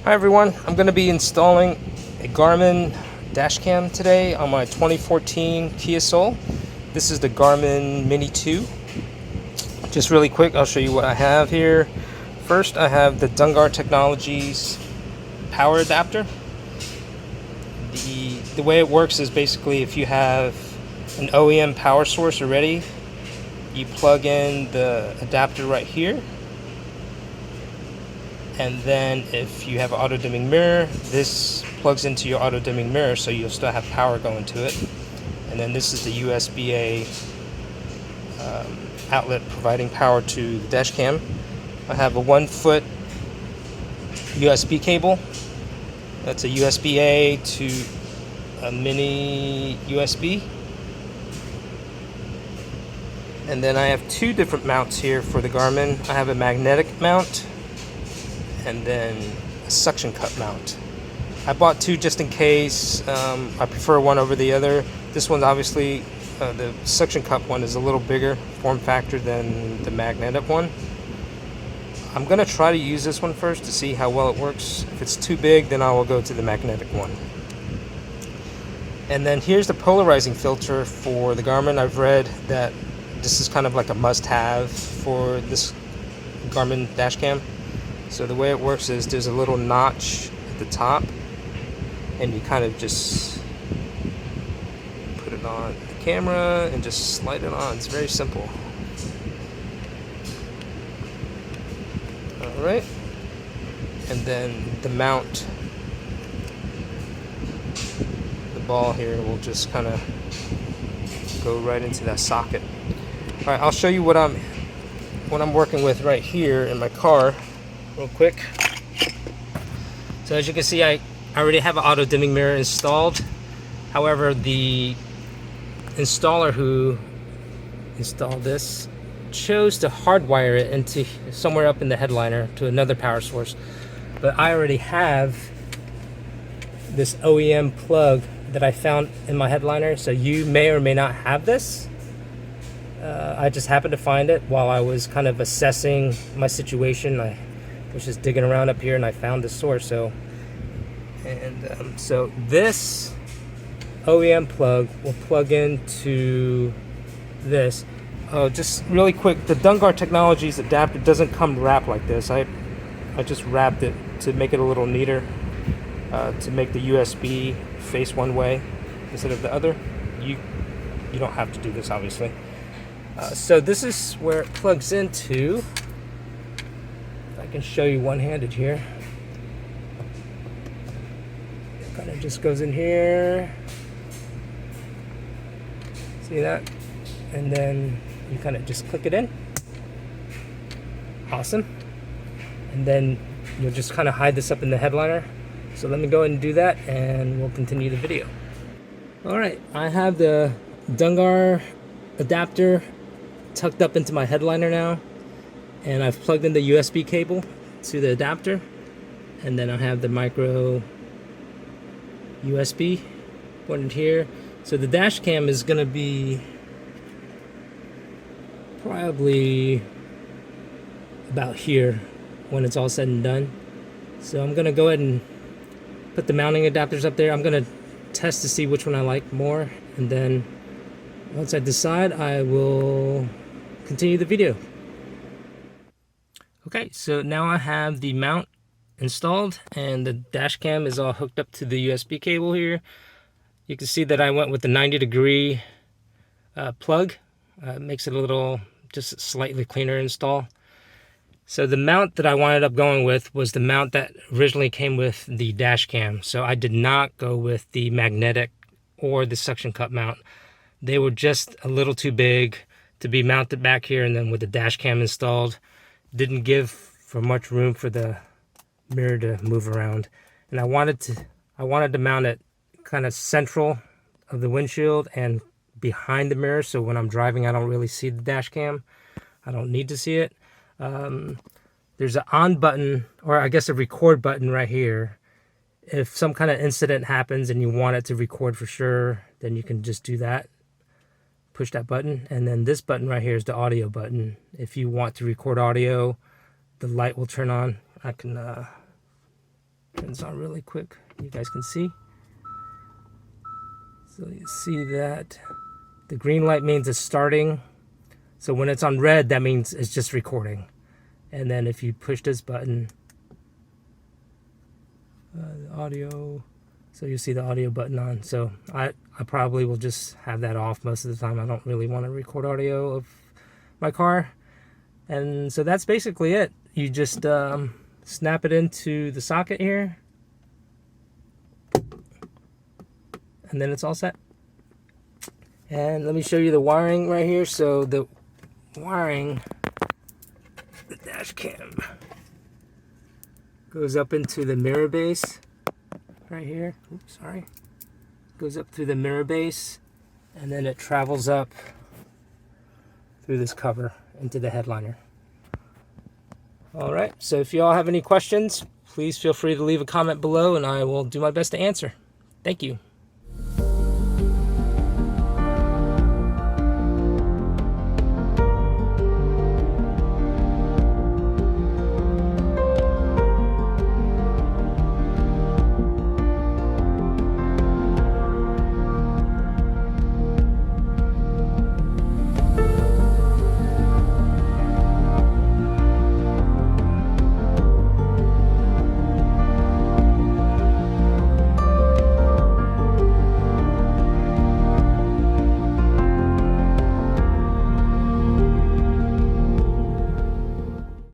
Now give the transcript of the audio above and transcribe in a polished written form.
Hi everyone, I'm going to be installing a Garmin Dash Cam today on my 2014 Kia Soul. This is the Garmin Mini 2. Just really quick, I'll show you what I have here. First, I have the Dongar Technologies power adapter. The way it works is basically if you have an OEM power source already, you plug in the adapter right here. And then if you have an auto dimming mirror, this plugs into your auto dimming mirror, so you'll still have power going to it. And then this is the USB-A outlet providing power to the dash cam. I have a 1-foot USB cable. That's a USB-A to a mini USB. And then I have two different mounts here for the Garmin. I have a magnetic mount and then a suction cup mount. I bought two just in case. I prefer one over the other. This one's obviously, the suction cup one is a little bigger form factor than the magnetic one. I'm gonna try to use this one first to see how well it works. If it's too big, then I will go to the magnetic one. And then here's the polarizing filter for the Garmin. I've read that this is kind of like a must-have for this Garmin dash cam. So the way it works is there's a little notch at the top, and you kind of just put it on the camera and just slide it on. It's very simple. Alright, and then the mount, the ball here will just kind of go right into that socket. Alright, I'll show you what I'm working with right here in my car real quick. So as you can see, I already have an auto dimming mirror installed. However, the installer who installed this chose to hardwire it into somewhere up in the headliner to another power source. But I already have this OEM plug that I found in my headliner, so you may or may not have this. I just happened to find it while I was kind of assessing my situation. I was just digging around up here and I found the source. So this OEM plug will plug into this. Oh, just really quick, the Dongar Technologies adapter doesn't come wrapped like this. I just wrapped it to make it a little neater, to make the USB face one way instead of the other. You don't have to do this, obviously. So this is where it plugs into. I can show you one-handed here. It kind of just goes in here. See that? And then you kind of just click it in. Awesome. And then you'll just kind of hide this up in the headliner. So let me go ahead and do that and we'll continue the video. Alright, I have the Dongar adapter tucked up into my headliner now. And I've plugged in the USB cable to the adapter. And then I have the micro USB pointed here. So the dash cam is going to be probably about here when it's all said and done. So I'm going to go ahead and put the mounting adapters up there. I'm going to test to see which one I like more. And then once I decide, I will continue the video. Okay, so now I have the mount installed and the dash cam is all hooked up to the USB cable here. You can see that I went with the 90-degree plug. Makes it a little, just slightly cleaner install. So the mount that I wound up going with was the mount that originally came with the dash cam. So I did not go with the magnetic or the suction cup mount. They were just a little too big to be mounted back here, and then with the dash cam installed, didn't give for much room for the mirror to move around. And I wanted to mount it kind of central of the windshield and behind the mirror, so when I'm driving I don't really see the dash cam. I don't need to see it. There's an on button, or I guess a record button right here. If some kind of incident happens and you want it to record for sure, then you can just do that. Push that button, and then this button right here is the audio button. If you want to record audio, the light will turn on. I can Turns on really quick. You guys can see. So you see that the green light means it's starting. So when it's on red, that means it's just recording. And then if you push this button, the audio, so you see the audio button on. So I probably will just have that off most of the time. I don't really want to record audio of my car. And so that's basically it. You just snap it into the socket here, and then it's all set. And let me show you the wiring right here. So the wiring, the dash cam goes up into the mirror base right here. Oops, sorry. Goes up through the mirror base, and then it travels up through this cover into the headliner. All right, so if you all have any questions, please feel free to leave a comment below and I will do my best to answer. Thank you.